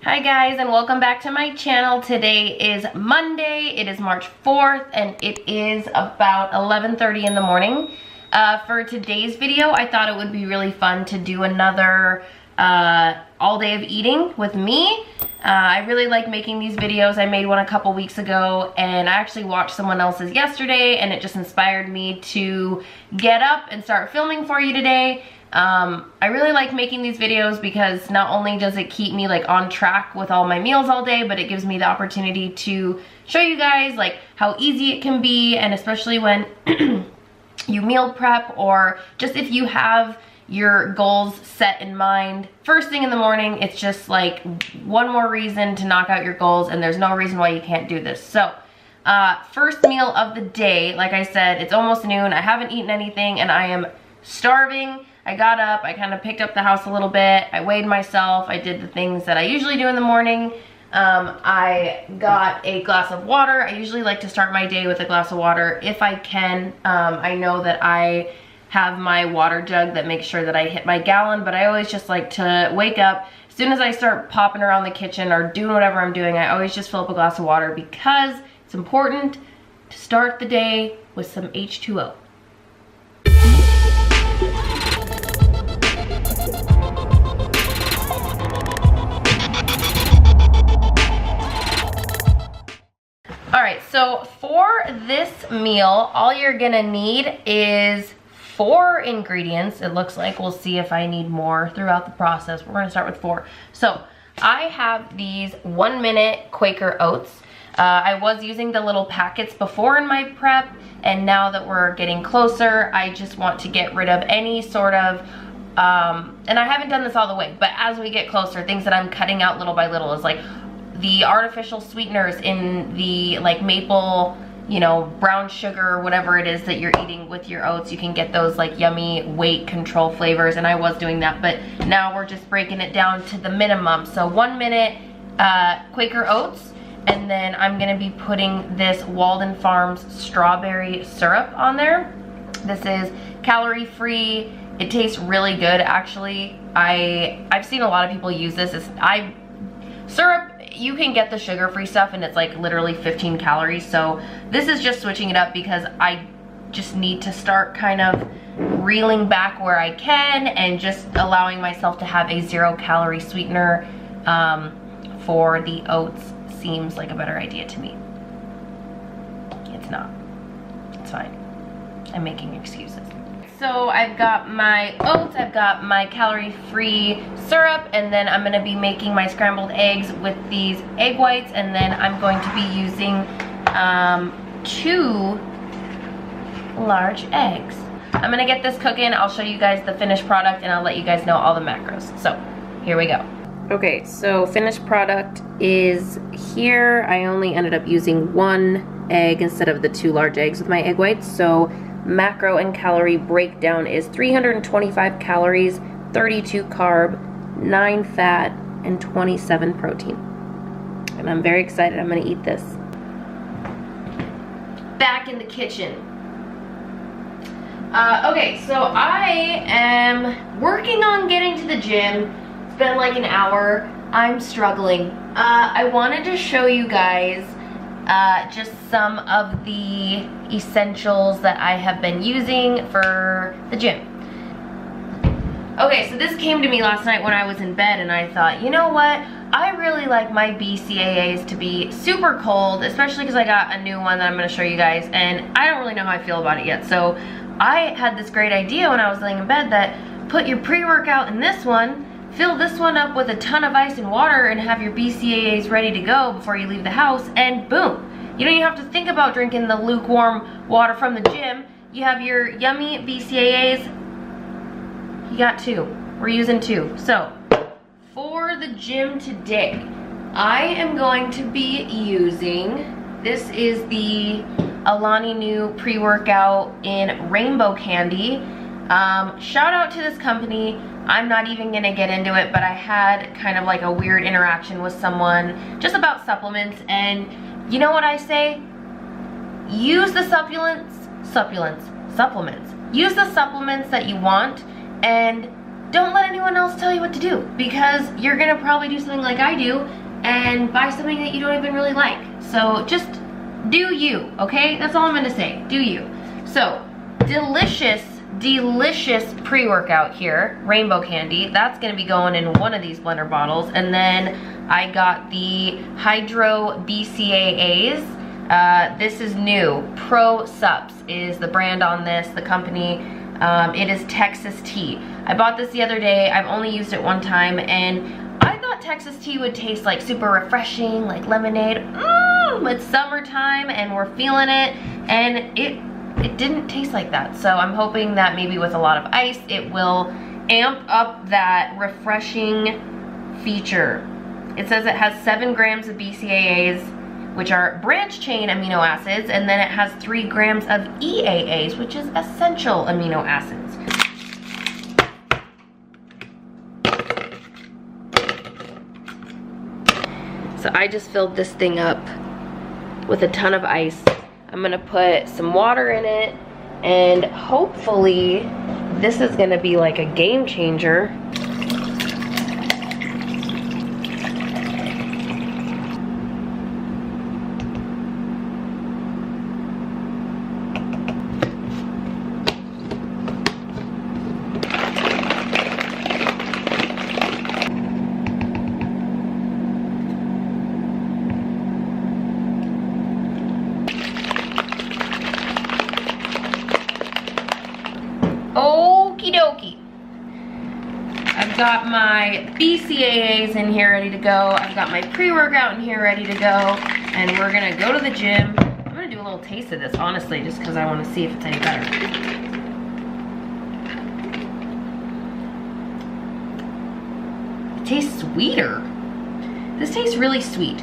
Hi guys, and welcome back to my channel. Today is Monday, it is March 4th, and it is about 11:30 in the morning. For today's video, I thought it would be really fun to do another all day of eating with me. I really like making these videos. I made one a couple weeks ago, and I actually watched someone else's yesterday, and it just inspired me to get up and start filming for you today. I really like making these videos because not only does it keep me like on track with all my meals all day, but it gives me the opportunity to show you guys like how easy it can be, and especially when you meal prep, or just if you have your goals set in mind first thing in the morning, it's just like one more reason to knock out your goals, and there's no reason why you can't do this. So first meal of the day, like I said, it's almost noon. I haven't eaten anything and I am starving. I got up, I kind of picked up the house a little bit, I weighed myself, I did the things that I usually do in the morning. I got a glass of water. I usually like to start my day with a glass of water if I can. I know that I have my water jug that makes sure that I hit my gallon, but I always just like to wake up. As soon as I start popping around the kitchen or doing whatever I'm doing, I always just fill up a glass of water because it's important to start the day with some H2O. Alright, so for this meal, all you're gonna need is 4 ingredients, it looks like. We'll see if I need more throughout the process. We're gonna start with 4. So, I have these 1-minute Quaker oats. I was using the little packets before in my prep, and now that we're getting closer, I just want to get rid of any sort of, and I haven't done this all the way, but as we get closer, things that I'm cutting out little by little is like the artificial sweeteners in the like maple, you know, brown sugar, whatever it is that you're eating with your oats. You can get those like yummy weight control flavors, and I was doing that, but now we're just breaking it down to the minimum. So 1 minute Quaker oats, and then I'm gonna be putting this Walden Farms strawberry syrup on there. This is calorie free. It tastes really good, actually. I've seen a lot of people use this. Syrup, you can get the sugar-free stuff and it's like literally 15 calories. So this is just switching it up because I just need to start kind of reeling back where I can and just allowing myself to have a 0-calorie sweetener for the oats. Seems like a better idea to me. It's not. It's fine. I'm making excuses. So I've got my oats, I've got my calorie-free syrup, and then I'm gonna be making my scrambled eggs with these egg whites, and then I'm going to be using 2 large eggs. I'm gonna get this cooking, I'll show you guys the finished product, and I'll let you guys know all the macros. So, here we go. Okay, so finished product is here. I only ended up using 1 egg instead of the 2 large eggs with my egg whites, so macro and calorie breakdown is 325 calories, 32 carb, 9 fat, and 27 protein. And I'm very excited. I'm gonna eat this. Back in the kitchen. Okay, so I am working on getting to the gym. It's been like an hour. I'm struggling. I wanted to show you guys just some of the essentials that I have been using for the gym. Okay, so this came to me last night when I was in bed, and I thought, you know what? I really like my BCAAs to be super cold, especially because I got a new one that I'm going to show you guys, and I don't really know how I feel about it yet. So I had this great idea when I was laying in bed that put your pre-workout in this one, fill this one up with a ton of ice and water, and have your BCAAs ready to go before you leave the house, and boom. You don't even have to think about drinking the lukewarm water from the gym. You have your yummy BCAAs. You got 2. We're using 2. So, for the gym today, I am going to be using, this is the Alani Nu pre-workout in rainbow candy. Shout out to this company. I'm not even gonna get into it, but I had kind of like a weird interaction with someone just about supplements, and you know what I say? Use the supplements. Use the supplements that you want, and don't let anyone else tell you what to do, because you're gonna probably do something like I do and buy something that you don't even really like. So just do you, okay? That's all I'm gonna say, do you. So, delicious pre-workout here, rainbow candy. That's gonna be going in one of these blender bottles. And then I got the Hydro BCAAs. This is new. Pro Sups is the brand on this, the company. It is Texas tea. I bought this the other day. I've only used it one time, and I thought Texas tea would taste like super refreshing, like lemonade. It's summertime and we're feeling it, and it didn't taste like that. So I'm hoping that maybe with a lot of ice, it will amp up that refreshing feature. It says it has 7 grams of BCAAs, which are branch chain amino acids, and then it has 3 grams of EAAs, which is essential amino acids. So I just filled this thing up with a ton of ice. I'm gonna put some water in it, and hopefully this is gonna be like a game changer. Okie dokie. I've got my BCAAs in here ready to go. I've got my pre-workout in here ready to go. And we're gonna go to the gym. I'm gonna do a little taste of this, honestly, just because I want to see if it's any better. It tastes sweeter. This tastes really sweet.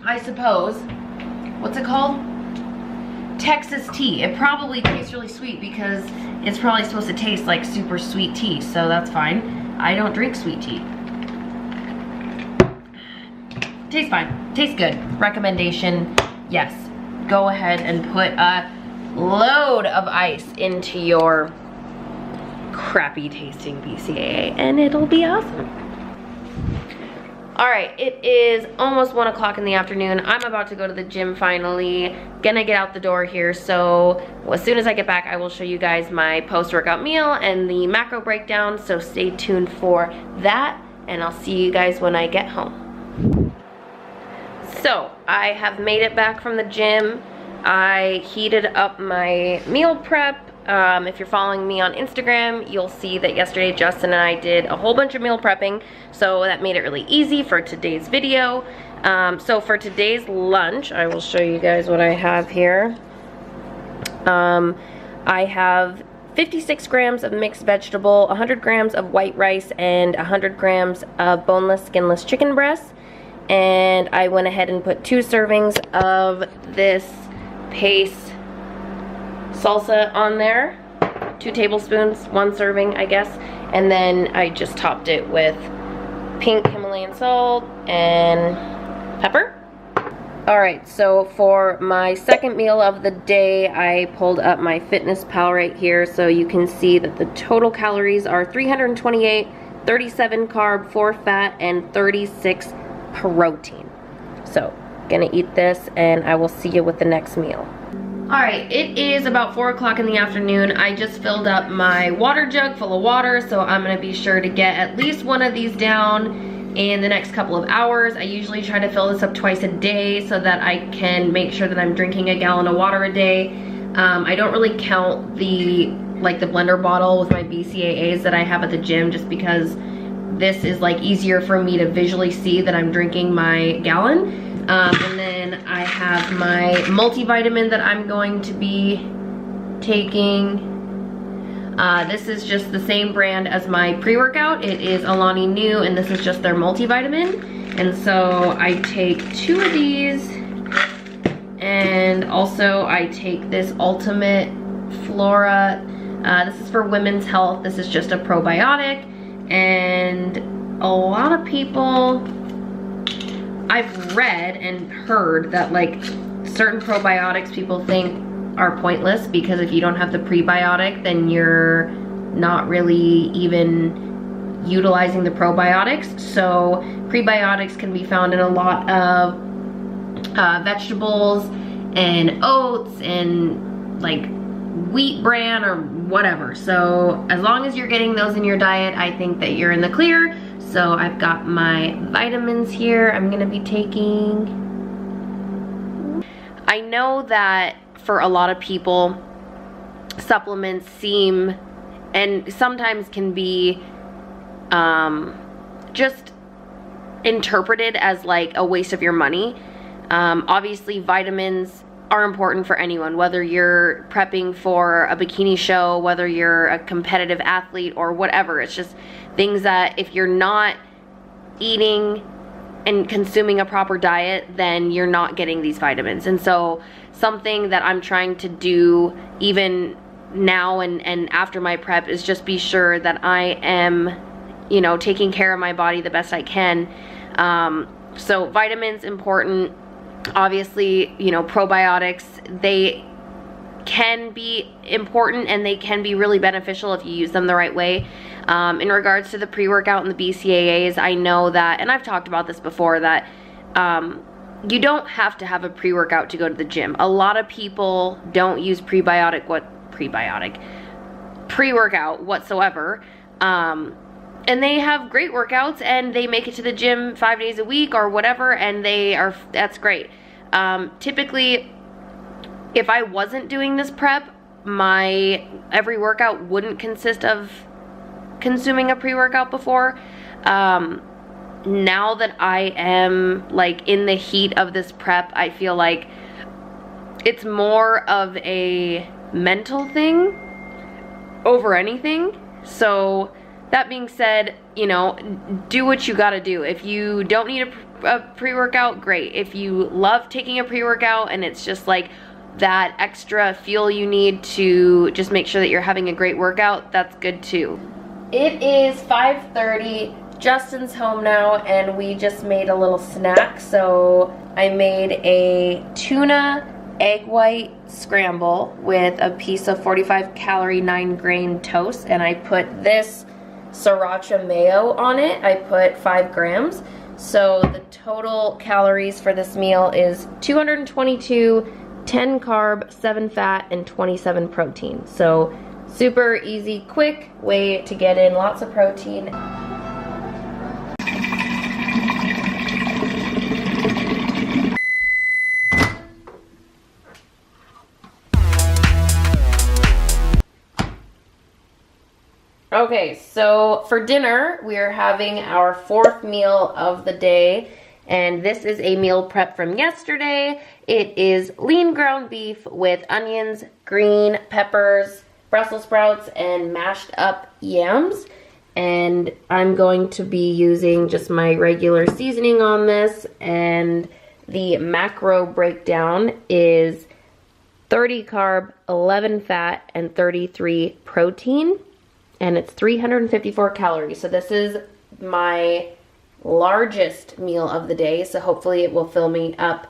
I suppose. What's it called? Texas tea. It probably tastes really sweet because it's probably supposed to taste like super sweet tea, so that's fine. I don't drink sweet tea. Tastes fine. Tastes good. Recommendation, yes. Go ahead and put a load of ice into your crappy tasting BCAA and it'll be awesome. All right, it is almost 1 o'clock in the afternoon. I'm about to go to the gym finally. Gonna get out the door here, so as soon as I get back, I will show you guys my post-workout meal and the macro breakdown, so stay tuned for that, and I'll see you guys when I get home. So, I have made it back from the gym. I heated up my meal prep. If you're following me on Instagram, you'll see that yesterday Justin and I did a whole bunch of meal prepping, so that made it really easy for today's video. So for today's lunch, I will show you guys what I have here. I have 56 grams of mixed vegetable, 100 grams of white rice, and 100 grams of boneless, skinless chicken breasts. And I went ahead and put 2 servings of this paste salsa on there, 2 tablespoons, 1 serving, I guess, and then I just topped it with pink Himalayan salt and pepper. All right, so for my second meal of the day, I pulled up my Fitness Pal right here, so you can see that the total calories are 328, 37 carb, 4 fat, and 36 protein. So, gonna eat this, and I will see you with the next meal. Alright, it is about 4 o'clock in the afternoon. I just filled up my water jug full of water, so I'm going to be sure to get at least one of these down in the next couple of hours. I usually try to fill this up twice a day so that I can make sure that I'm drinking a gallon of water a day. I don't really count the blender bottle with my BCAAs that I have at the gym, just because this is like easier for me to visually see that I'm drinking my gallon. And then I have my multivitamin that I'm going to be taking. This is just the same brand as my pre-workout. It is Alani Nu, and this is just their multivitamin. And so I take 2 of these, and also I take this Ultimate Flora. This is for women's health. This is just a probiotic, and a lot of people, I've read and heard that like certain probiotics people think are pointless because if you don't have the prebiotic, then you're not really even utilizing the probiotics. So prebiotics can be found in a lot of vegetables and oats and like wheat bran or whatever. So as long as you're getting those in your diet, I think that you're in the clear. So I've got my vitamins here I'm gonna be taking. I know that for a lot of people, supplements seem and sometimes can be just interpreted as like a waste of your money. Obviously vitamins are important for anyone, whether you're prepping for a bikini show, whether you're a competitive athlete or whatever. It's just things that if you're not eating and consuming a proper diet, then you're not getting these vitamins. And so something that I'm trying to do even now and after my prep is just be sure that I am, you know, taking care of my body the best I can. So vitamins important. Obviously, you know, probiotics, they can be important and they can be really beneficial if you use them the right way. In regards to the pre-workout and the BCAAs, I know that, and I've talked about this before, that you don't have to have a pre-workout to go to the gym. A lot of people don't use pre-workout whatsoever. And they have great workouts and they make it to the gym 5 days a week or whatever, and that's great. Typically, if I wasn't doing this prep, my every workout wouldn't consist of consuming a pre-workout before. Now that I am like in the heat of this prep, I feel like it's more of a mental thing over anything. So that being said, you know, do what you gotta do. If you don't need a pre-workout, great. If you love taking a pre-workout and it's just like that extra fuel you need to just make sure that you're having a great workout, that's good too. It is 5:30, Justin's home now, and we just made a little snack. So I made a tuna egg white scramble with a piece of 45 calorie 9-grain toast, and I put this sriracha mayo on it. I put 5 grams. So the total calories for this meal is 222, 10 carb, 7 fat, and 27 protein. So super easy, quick way to get in lots of protein. Okay, so for dinner, we are having our 4th meal of the day, and this is a meal prep from yesterday. It is lean ground beef with onions, green peppers, Brussels sprouts, and mashed up yams. And I'm going to be using just my regular seasoning on this, and the macro breakdown is 30 carb, 11 fat, and 33 protein. And it's 354 calories. So this is my largest meal of the day. So hopefully it will fill me up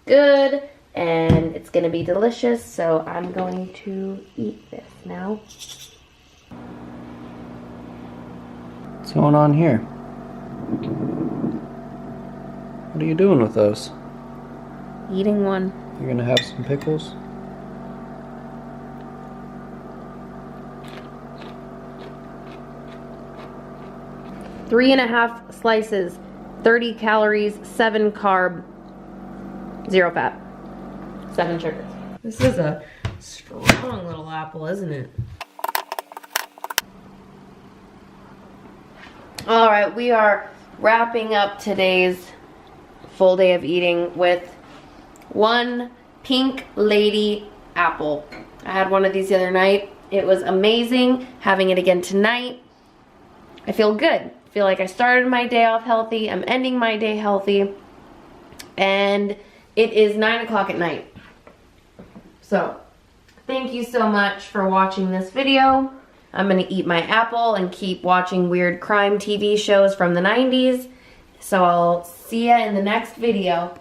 good and it's gonna be delicious. So I'm going to eat this now. What's going on here? What are you doing with those? Eating one. You're gonna have some pickles? Three and a half slices, 30 calories, 7 carb, 0 fat, 7 sugars. This is a strong little apple, isn't it? All right, we are wrapping up today's full day of eating with one pink lady apple. I had one of these the other night. It was amazing. Having it again tonight. I feel good. I feel like I started my day off healthy. I'm ending my day healthy. And it is 9 o'clock at night. So, thank you so much for watching this video. I'm gonna eat my apple and keep watching weird crime TV shows from the 90s. So I'll see ya in the next video.